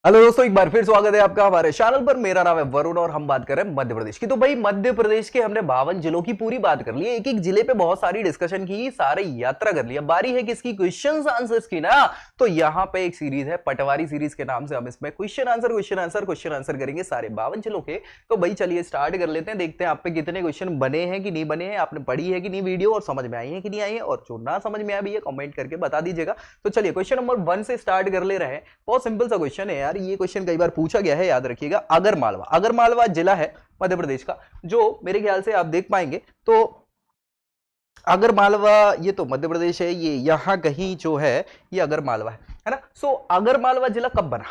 Hello दोस्तों, एक बार फिर स्वागत है आपका हमारे चैनल पर। मेरा नाम है वरुण और हम बात कर रहे हैं मध्य प्रदेश की। तो भाई मध्य प्रदेश के हमने 52 जिलों की पूरी बात कर ली है। एक एक जिले पे बहुत सारी डिस्कशन की, सारे यात्रा कर लिया। बारी है किसकी? क्वेश्चंस आंसर्स की ना। तो यहाँ पे एक सीरीज है पटवारी सीरीज के नाम से, हम इसमें क्वेश्चन आंसर करेंगे सारे 52 जिलों के। तो भाई चलिए स्टार्ट कर लेते हैं, देखते हैं आप पे कितने क्वेश्चन बने हैं कि नहीं बने हैं, आपने पढ़ी है कि नहीं वीडियो, और समझ में आई है कि नहीं आई है, और जो ना समझ में आया भी है कमेंट करके बता दीजिएगा। तो चलिए क्वेश्चन नंबर 1 से स्टार्ट कर ले रहे हैं। बहुत सिंपल सा क्वेश्चन है यार, ये क्वेश्चन कई बार पूछा गया है, याद रखिएगा। अगर मालवा जिला है मध्य प्रदेश का, जो मेरे ख्याल से आप देख पाएंगे। तो अगर मालवा, ये तो मध्य प्रदेश है, ये यहां कहीं जो है ये अगर मालवा है ना। सो अगर मालवा जिला कब बना,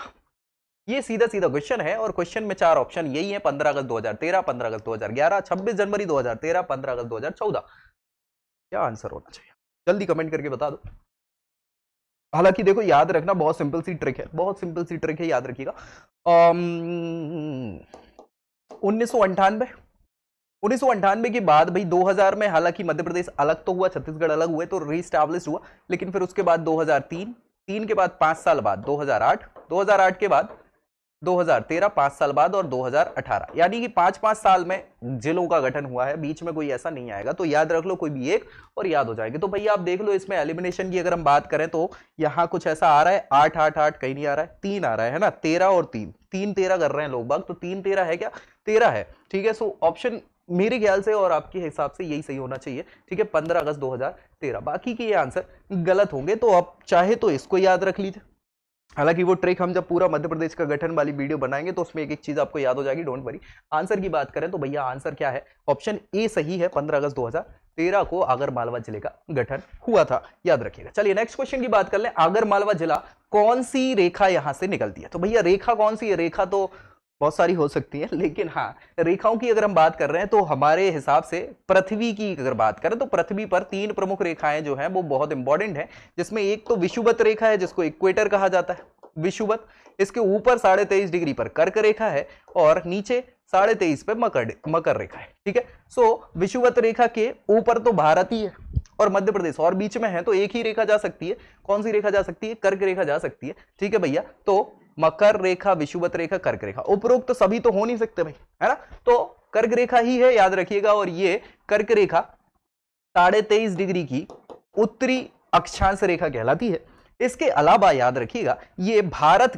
ये सीधा सीधा क्वेश्चन है। और क्वेश्चन में 4 ऑप्शन यही है: 15 अगस्त 2013, 15 अगस्त 2011, 26 जनवरी 2013, 15 अगस्त 2014। क्या आंसर होना चाहिए? जल्दी कमेंट करके बता दो। हालांकि देखो, याद रखना, बहुत सिंपल सी ट्रिक है, बहुत सिंपल सी ट्रिक है, याद रखिएगा। 1998, 1998 के बाद भाई 2000 में, हालांकि मध्य प्रदेश अलग तो हुआ, छत्तीसगढ़ अलग हुए तो रीस्टैब्लिश हुआ, लेकिन फिर उसके बाद 2003, 3 के बाद 5 साल बाद 2008, 2008 के बाद 2013, 5 साल बाद, और 2018, यानी कि 5-5 साल में जिलों का गठन हुआ है। बीच में कोई ऐसा नहीं आएगा, तो याद रख लो कोई भी एक और याद हो जाएंगे। तो भैया आप देख लो, इसमें एलिमिनेशन की अगर हम बात करें तो यहां कुछ ऐसा आ रहा है, 8 8 8 कहीं नहीं आ रहा है, 3 आ रहा है ना, 13 और 3, 3 13 कर रहे हैं लोग बाग, तो 3 13 है क्या? 13 है, ठीक है। सो ऑप्शन मेरे ख्याल से और आपके हिसाब से यही सही होना चाहिए, ठीक है, 15 अगस्त 2013। बाकी के ये आंसर गलत होंगे, तो आप चाहे तो इसको याद रख लीजिए। हालांकि वो ट्रिक हम जब पूरा मध्य प्रदेश का गठन वाली वीडियो बनाएंगे तो उसमें एक एक चीज आपको याद हो जाएगी, डोंट वरी। आंसर की बात करें तो भैया आंसर क्या है? ऑप्शन ए सही है, 15 अगस्त 2013 को आगर मालवा जिले का गठन हुआ था, याद रखिएगा। चलिए नेक्स्ट क्वेश्चन की बात कर लें। आगर मालवा जिला कौन सी रेखा यहां से निकलती है? तो भैया रेखा कौन सी है? रेखा तो बहुत सारी हो सकती है, लेकिन हाँ, रेखाओं की अगर हम बात कर रहे हैं तो हमारे हिसाब से पृथ्वी की अगर बात करें तो पृथ्वी पर 3 प्रमुख रेखाएं जो हैं वो बहुत इंपॉर्टेंट है, जिसमें एक तो विषुवत रेखा है, जिसको इक्वेटर कहा जाता है, विषुवत। इसके ऊपर 23.5 डिग्री पर कर्क रेखा है, और नीचे 23.5 पे मकर रेखा है, ठीक है। सो विषुवत रेखा के ऊपर तो भारत ही है और मध्य प्रदेश, और बीच में है तो एक ही रेखा जा सकती है। कौन सी रेखा जा सकती है? कर्क रेखा जा सकती है, ठीक है भैया। तो मकर रेखा, विषुवत रेखा, कर्क रेखा, उपरोक्त तो सभी तो हो नहीं सकते भाई, है ना। तो कर्क रेखा ही है, याद रखिएगा। और ये कर्क रेखा 23.5 डिग्री की उत्तरी अक्षांश रेखा कहलाती है। इसके अलावा याद रखिएगा, ये भारत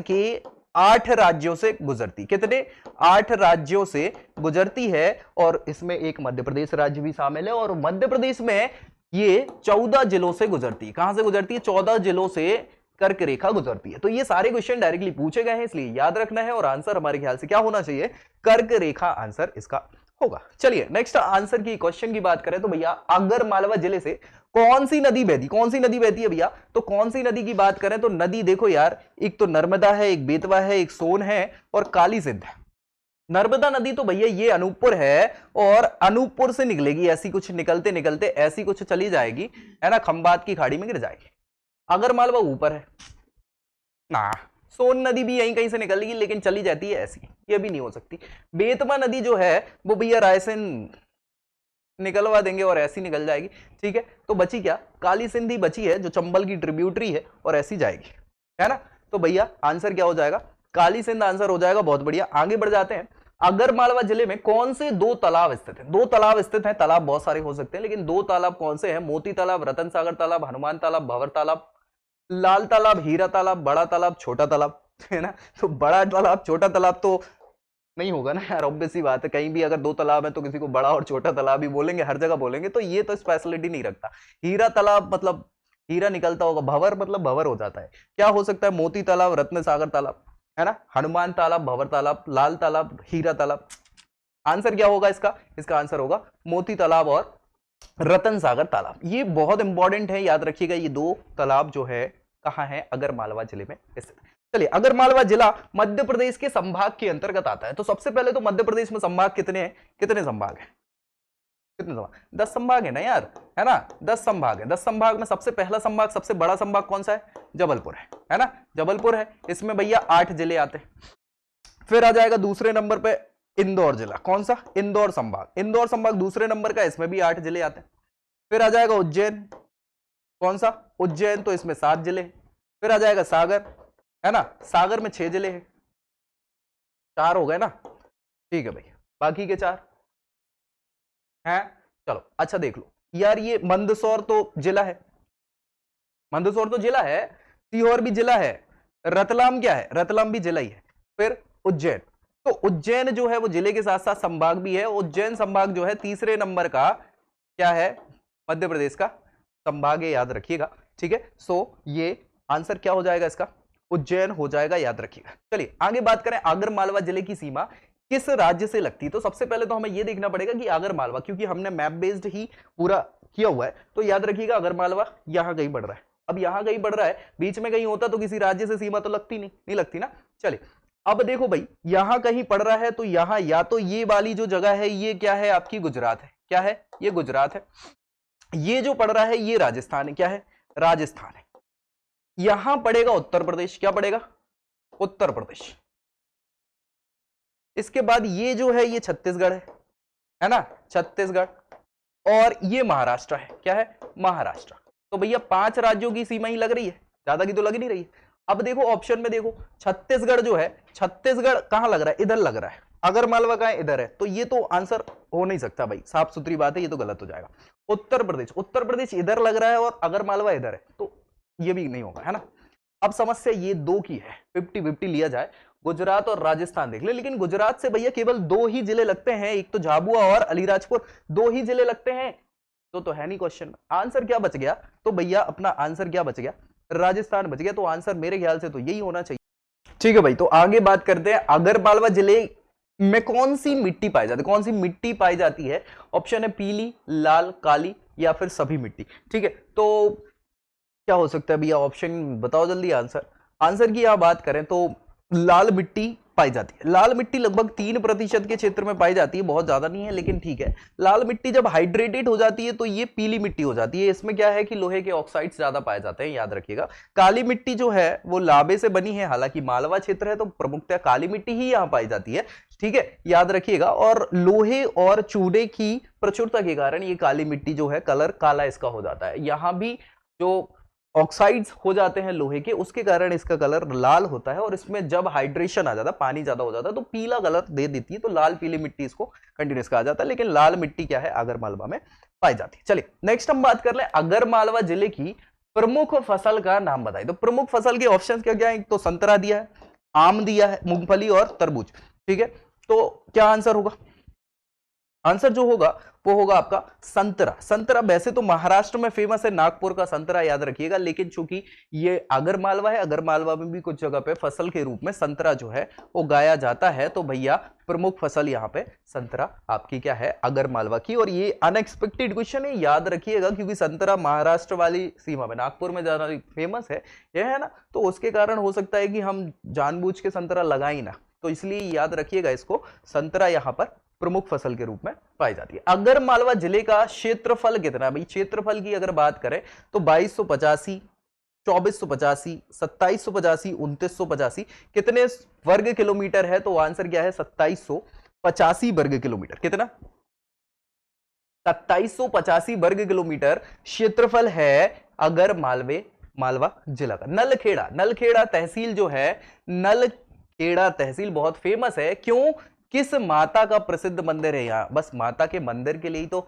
के 8 राज्यों से गुजरती। कितने? 8 राज्यों से गुजरती है, और इसमें एक मध्य प्रदेश राज्य भी शामिल है। और मध्य प्रदेश में ये 14 जिलों से गुजरती है। कहां से गुजरती है? 14 जिलों से कर्क रेखा गुजरती है। तो ये सारे क्वेश्चन डायरेक्टली पूछे गए हैं, इसलिए याद रखना है। और आंसर हमारे ख्याल से क्या होना चाहिए? कर्क रेखा आंसर इसका होगा। चलिए नेक्स्ट आंसर की क्वेश्चन की बात करें तो भैया आगर मालवा जिले से कौन सी नदी बहती? कौन सी नदी बहती है भैया? तो कौन सी नदी की बात करें तो नदी देखो यार, एक तो नर्मदा है, एक बेतवा है, एक सोन है, और काली सिंध है। नर्मदा नदी तो भैया ये अनूपपुर है, और अनूपपुर से निकलेगी, ऐसी कुछ निकलते निकलते ऐसी कुछ चली जाएगी, है ना, खंबात की खाड़ी में गिर जाएगी। अगर मालवा ऊपर है ना। सोन नदी भी यहीं कहीं से निकलेगी, लेकिन चली जाती है ऐसी, ये भी नहीं हो सकती। बेतवा नदी जो है वो भैया रायसेन निकलवा देंगे और ऐसी निकल जाएगी, ठीक है। तो बची क्या? काली सिंधी बची है, जो चंबल की ट्रिब्यूटरी है, और ऐसी जाएगी, है ना। तो भैया आंसर क्या हो जाएगा? काली सिंध आंसर हो जाएगा। बहुत बढ़िया, आगे बढ़ जाते हैं। अगर मालवा जिले में कौन से 2 तालाब स्थित हैं? 2 तालाब स्थित हैं। तालाब बहुत सारे हो सकते हैं, लेकिन 2 तालाब कौन से हैं? मोती तालाब, रतन सागर तालाब, हनुमान तालाब, भंवर तालाब, लाल तालाब, हीरा तालाब, बड़ा तालाब, छोटा तालाब, है ना। तो बड़ा तालाब, छोटा तालाब तो नहीं होगा ना यार, ऑब्वियस सी बात है। कहीं भी अगर 2 तालाब है तो किसी को बड़ा और छोटा तालाब ही बोलेंगे, हर जगह बोलेंगे, तो ये तो स्पेशलिटी नहीं रखता। हीरा तालाब मतलब हीरा निकलता होगा, भंवर मतलब भंवर हो जाता है। क्या हो सकता है? मोती तालाब, रत्न सागर तालाब, है ना, हनुमान तालाब, भंवर तालाब, लाल तालाब, हीरा तालाब। आंसर क्या होगा इसका? इसका आंसर होगा मोती तालाब और रतन सागर तालाब। ये बहुत इंपॉर्टेंट है, याद रखिएगा। ये 2 तालाब जो है कहां है? अगर मालवा जिले में स्थित। चलिए, अगर मालवा जिला मध्य प्रदेश के संभाग के अंतर्गत आता है, तो सबसे पहले तो मध्य प्रदेश में संभाग कितने हैं? कितने संभाग हैं? कितने संभाग? 10 संभाग है ना यार, है ना, 10 संभाग है। 10 संभाग में सबसे पहला संभाग, सबसे बड़ा संभाग कौन सा है? जबलपुर है ना, जबलपुर है। इसमें भैया 8 जिले आते हैं। फिर आ जाएगा दूसरे नंबर पे इंदौर जिला। कौन सा? इंदौर संभाग। इंदौर संभाग दूसरे नंबर का, इसमें भी 8 जिले आते हैं। फिर आ जाएगा उज्जैन। कौन सा? उज्जैन, तो इसमें 7 जिले। फिर आ जाएगा सागर, है ना। सागर में 6 जिले हैं, 4 हो गए ना, ठीक है भाई, बाकी के 4 हैं। चलो अच्छा देख लो यार, ये मंदसौर तो जिला है, मंदसौर तो जिला है, सीहोर भी जिला है, रतलाम क्या है, रतलाम भी जिला ही है। फिर उज्जैन, तो उज्जैन जो है वो जिले के साथ साथ संभाग भी है। उज्जैन संभाग जो है तीसरे नंबर का क्या है, मध्य प्रदेश का संभाग है, याद रखिएगा, ठीक है। सो ये आंसर क्या हो जाएगा इसका, उज्जैन हो जाएगा, याद रखिएगा। चलिए आगे बात करें, आगर मालवा जिले की सीमा किस राज्य से लगती है। तो सबसे पहले तो हमें यह देखना पड़ेगा कि आगर मालवा, क्योंकि हमने मैप बेस्ड ही पूरा किया हुआ है, तो याद रखिएगा आगर मालवा यहां कहीं बढ़ रहा है। अब यहां कहीं बढ़ रहा है, बीच में कहीं होता तो किसी राज्य से सीमा तो लगती नहीं लगती ना। चलिए अब देखो भाई, यहां कहीं पड़ रहा है तो यहां या तो ये वाली जो जगह है ये क्या है आपकी, गुजरात है, क्या है ये गुजरात है। ये जो पड़ रहा है ये राजस्थान है, क्या है राजस्थान है। यहां पड़ेगा उत्तर प्रदेश, क्या पड़ेगा उत्तर प्रदेश। इसके बाद ये जो है ये छत्तीसगढ़ है ना, छत्तीसगढ़। और ये महाराष्ट्र है, क्या है महाराष्ट्र। तो भैया 5 राज्यों की सीमा ही लग रही है, ज्यादा की तो लग नहीं रही है। अब देखो ऑप्शन में देखो, छत्तीसगढ़ जो है, छत्तीसगढ़ कहां लग रहा है, इधर लग रहा है। अगर मालवा कहां इधर है, तो ये तो आंसर हो नहीं सकता भाई, साफ सुथरी बात है, ये तो गलत हो जाएगा। उत्तर प्रदेश, उत्तर प्रदेश इधर लग रहा है और अगर मालवा इधर है, तो ये भी नहीं होगा, है ना। अब समस्या ये 2 की है, 50-50 लिया जाए, गुजरात और राजस्थान देख ले। लेकिन गुजरात से भैया केवल 2 ही जिले लगते हैं, एक तो झाबुआ और अलीराजपुर, 2 ही जिले लगते हैं, तो है नहीं क्वेश्चन। आंसर क्या बच गया, तो भैया अपना आंसर क्या बच गया, राजस्थान बच गया। तो आंसर मेरे ख्याल से तो यही होना चाहिए। ठीक है भाई, तो आगे बात करते हैं, आगर मालवा जिले में कौन सी मिट्टी पाई जाती है, कौन सी मिट्टी पाई जाती है। ऑप्शन है पीली, लाल, काली या फिर सभी मिट्टी। ठीक है, तो क्या हो सकता है भैया, ऑप्शन बताओ जल्दी आंसर। आंसर की आप बात करें तो लाल मिट्टी पाई जाती है। लाल मिट्टी लगभग 3% के क्षेत्र में पाई जाती है, बहुत ज्यादा नहीं है लेकिन ठीक है। लाल मिट्टी जब हाइड्रेटेड हो जाती है तो ये पीली मिट्टी हो जाती है। इसमें क्या है कि लोहे के ऑक्साइड्स ज्यादा पाए जाते हैं, याद रखिएगा। काली मिट्टी जो है वो लाबे से बनी है, हालांकि मालवा क्षेत्र है तो प्रमुखतः काली मिट्टी ही यहां पाई जाती है, ठीक है, याद रखिएगा। और लोहे और चूने की प्रचुरता के कारण ये काली मिट्टी जो है कलर काला इसका हो जाता है। यहां भी जो ऑक्साइड्स हो जाते हैं लोहे के, उसके कारण इसका कलर लाल होता है। और इसमें जब हाइड्रेशन आ जाता है, पानी ज्यादा हो जाता है, तो पीला कलर दे देती है, तो लाल पीली मिट्टी इसको कंटिन्यूस कहा जाता है। लेकिन लाल मिट्टी क्या है, आगर मालवा में पाई जाती है। चलिए नेक्स्ट हम बात कर ले, आगर मालवा जिले की प्रमुख फसल का नाम बताइए। तो प्रमुख फसल के ऑप्शन क्या क्या है, एक तो संतरा दिया है, आम दिया है, मूंगफली और तरबूज। ठीक है, तो क्या आंसर होगा, आंसर जो होगा वो होगा आपका संतरा। संतरा वैसे तो महाराष्ट्र में फेमस है, नागपुर का संतरा, याद रखिएगा। लेकिन चूंकि ये आगर मालवा है, आगर मालवा में भी कुछ जगह पे फसल के रूप में संतरा जो है वो उगाया जाता है, तो भैया प्रमुख फसल यहाँ पे संतरा आपकी क्या है, आगर मालवा की। और ये अनएक्सपेक्टेड क्वेश्चन है, याद रखिएगा, क्योंकि संतरा महाराष्ट्र वाली सीमा में नागपुर में ज्यादा फेमस है, यह है ना, तो उसके कारण हो सकता है कि हम जानबूझ के संतरा लगाई ना, तो इसलिए याद रखिएगा इसको, संतरा यहाँ पर प्रमुख फसल के रूप में पाई जाती है। आगर मालवा जिले का क्षेत्रफल कितना है भाई, क्षेत्रफल की अगर बात करें तो 2285, 2485, 2785, 2985, कितने वर्ग किलोमीटर है, तो आंसर क्या है 2785 वर्ग किलोमीटर। कितना, 2785 वर्ग किलोमीटर क्षेत्रफल है अगर मालवा जिला का। नलखेड़ा, नलखेड़ा तहसील जो है, नलखेड़ा तहसील बहुत फेमस है, क्यों, किस माता का प्रसिद्ध मंदिर है यहाँ, बस माता के मंदिर के लिए तो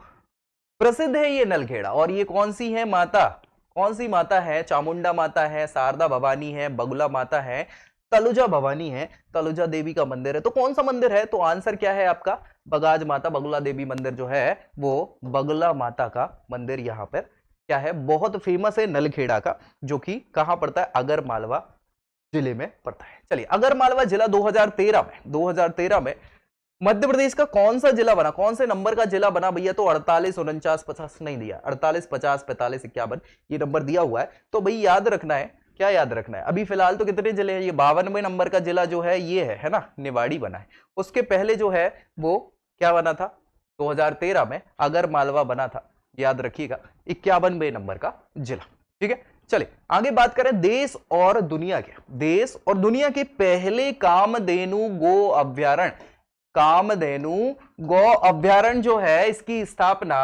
प्रसिद्ध है ये नलखेड़ा। और ये कौन सी है माता, कौन सी माता है, चामुंडा माता है, शारदा भवानी है, बगुला माता है, तलुजा भवानी है, तलुजा देवी का मंदिर है। तो कौन सा मंदिर है, तो आंसर क्या है आपका, बगाज माता बगुला देवी मंदिर जो है वो बगुला माता का मंदिर यहाँ पर क्या है, बहुत फेमस है नलखेड़ा का, जो कि कहां पड़ता है, आगर मालवा जिले में पड़ता है। चलिए आगर मालवा जिला 2013 में मध्य प्रदेश का कौन सा जिला बना, कौन से नंबर का जिला बना भैया, तो 48, 49, 50 नहीं दिया, 48, 50, 45, 51 ये नंबर दिया हुआ है। तो भाई याद रखना है, क्या याद रखना है, अभी फिलहाल तो कितने जिले हैं, ये 52वें नंबर का जिला जो है ये है ना, निवाड़ी बना है। उसके पहले जो है वो क्या बना था, 2013 में आगर मालवा बना था, याद रखिएगा, 51वें नंबर का जिला। ठीक है, चलिए आगे बात करें देश और दुनिया के, देश और दुनिया के पहले कामधेनु गो अभ्यारण्य। कामधेनु गौ अभ्यारण्य जो है इसकी स्थापना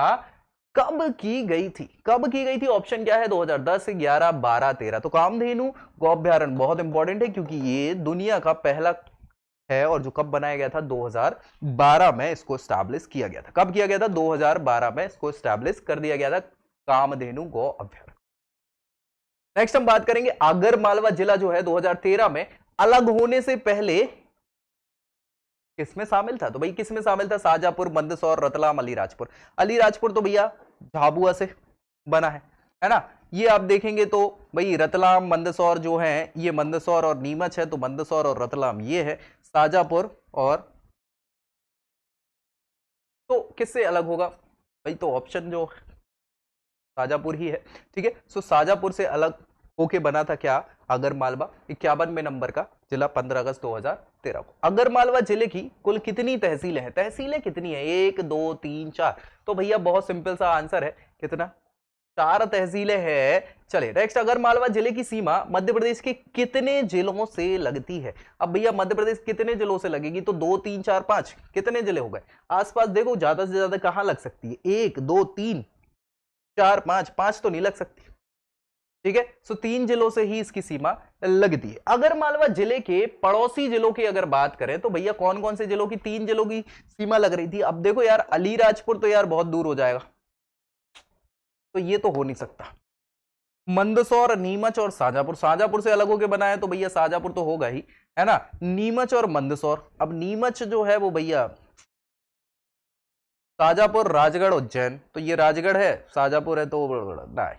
कब की गई थी? कब की गई थी? ऑप्शन क्या है? 2010, 11, 12, 13। तो कामधेनु गो अभ्यारण्य बहुत इंपॉर्टेंट है क्योंकि ये दुनिया का पहला है और जो कब बनाया गया था? 2012 में इसको स्टैब्लिश किया गया था। कब किया गया था? 2012 में इसको स्टैब्लिश कर दिया गया था कामधेनु गो अभ्यारण्य। नेक्स्ट हम बात करेंगे आगर मालवा जिला जो है 2013 में अलग होने से पहले किसमें शामिल था? तो भाई किसमें शामिल था? शाजापुर, मंदसौर, रतलाम, अलीराजपुर। अलीराजपुर तो भैया झाबुआ से बना है ना। ये आप देखेंगे तो भाई रतलाम, मंदसौर जो है, ये मंदसौर और नीमच है, तो मंदसौर और रतलाम ये है। शाजापुर और तो किससे अलग होगा भाई? तो ऑप्शन जो शाजापुर ही है, ठीक है। सो शाजापुर से अलग होके बना था क्या? आगर मालवा। 51वें नंबर का जिला 15 अगस्त 2013 को। आगर मालवा जिले की कुल कितनी तहसीलें हैं? तहसीलें कितनी है? 1, 2, 3, 4। तो भैया बहुत सिंपल सा आंसर है, कितना? 4 तहसीलें हैं। चलिए नेक्स्ट, अगर मालवा जिले की सीमा मध्य प्रदेश के कितने जिलों से लगती है? अब भैया मध्य प्रदेश कितने जिलों से लगेगी? तो 2, 3, 4, 5 कितने जिले हो गए? आसपास देखो ज्यादा से ज्यादा कहां लग सकती है? 1, 2, 3, 4, 5। 5 तो नहीं लग सकती, ठीक है। सो 3 जिलों से ही इसकी सीमा लगती है। अगर मालवा जिले के पड़ोसी जिलों की अगर बात करें तो भैया कौन कौन से जिलों की? 3 जिलों की सीमा लग रही थी। अब देखो यार, अलीराजपुर तो यार बहुत दूर हो जाएगा, तो ये तो हो नहीं सकता। मंदसौर, नीमच और शाजापुर, शाजापुर से अलग होकर बना है तो भैया शाजापुर तो होगा ही, है ना। नीमच और मंदसौर, अब नीमच जो है वो भैया शाजापुर, राजगढ़, उज्जैन, तो ये राजगढ़ है, शाजापुर है तो नहीं,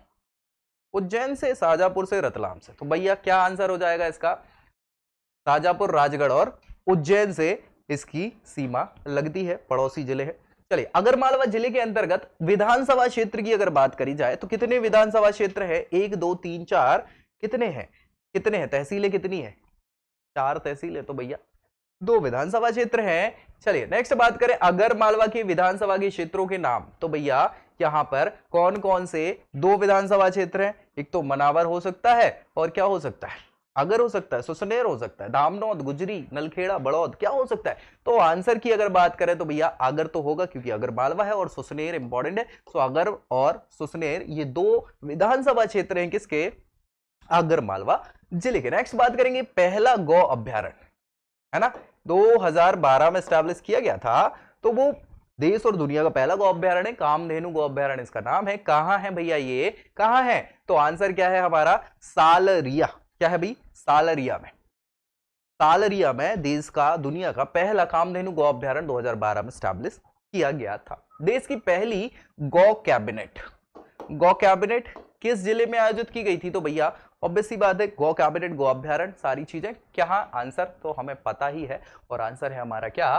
उज्जैन से, शाजापुर से, रतलाम से। तो भैया क्या आंसर हो जाएगा इसका? शाजापुर, राजगढ़ और उज्जैन से इसकी सीमा लगती है, पड़ोसी जिले हैं। चलिए, अगर मालवा जिले के अंतर्गत विधानसभा क्षेत्र की अगर बात करी जाए तो कितने विधानसभा क्षेत्र है? 1, 2, 3, 4। कितने हैं? कितने हैं? तहसीलें कितनी है? 4 तहसीलें, तो भैया 2 विधानसभा क्षेत्र हैं। चलिए नेक्स्ट बात करें अगर मालवा के विधानसभा के क्षेत्रों के नाम, तो भैया यहां पर कौन कौन से 2 विधानसभा क्षेत्र हैं? एक तो मनावर हो सकता है, और क्या हो सकता है? अगर हो सकता है, सुसनेर हो सकता है, दामनौद, गुजरी, नलखेड़ा, बड़ौद, क्या हो सकता है? तो आंसर की अगर बात करें तो भैया अगर तो होगा, क्योंकि अगर मालवा है और सुसनेर इंपॉर्टेंट है। तो अगर और सुसनेर ये 2 विधानसभा क्षेत्र हैं किसके? आगर मालवा जिले के। नेक्स्ट बात करेंगे पहला गौ अभ्यारण्य, है ना, 2012 में स्टैब्लिश किया गया था। तो वो देश और दुनिया का पहला गौ अभ्यारण्य कामधेनु गौ अभ्यारण्य इसका नाम है। कहां है भैया? ये कहां है? तो आंसर क्या है हमारा? सालरिया। क्या है भाई? सालरिया में। सालरिया में देश का, दुनिया का पहला कामधेनु गौ अभ्यारण्य 2012 में स्टैब्लिश किया गया था। देश की पहली गौ कैबिनेट, गौ कैबिनेट किस जिले में आयोजित की गई थी? तो भैया ऑब्वियस सी बात है, गौ कैबिनेट, गौ अभ्यारण्य, सारी चीजें क्या? आंसर तो हमें पता ही है, और आंसर है हमारा क्या?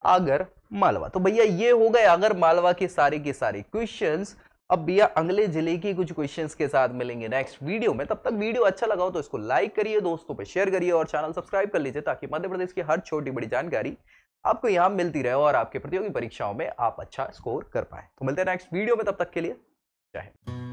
आगर मालवा। तो भैया ये हो गए आगर मालवा के सारे क्वेश्चंस। अब भैया अगले जिले की कुछ क्वेश्चंस के साथ मिलेंगे नेक्स्ट वीडियो में। तब तक वीडियो अच्छा लगा हो तो इसको लाइक करिए, दोस्तों पे शेयर करिए और चैनल सब्सक्राइब कर लीजिए, ताकि मध्य प्रदेश की हर छोटी बड़ी जानकारी आपको यहां मिलती रहे और आपके प्रतियोगी परीक्षाओं में आप अच्छा स्कोर कर पाए। तो मिलते हैं नेक्स्ट वीडियो में, तब तक के लिए जय हिंद।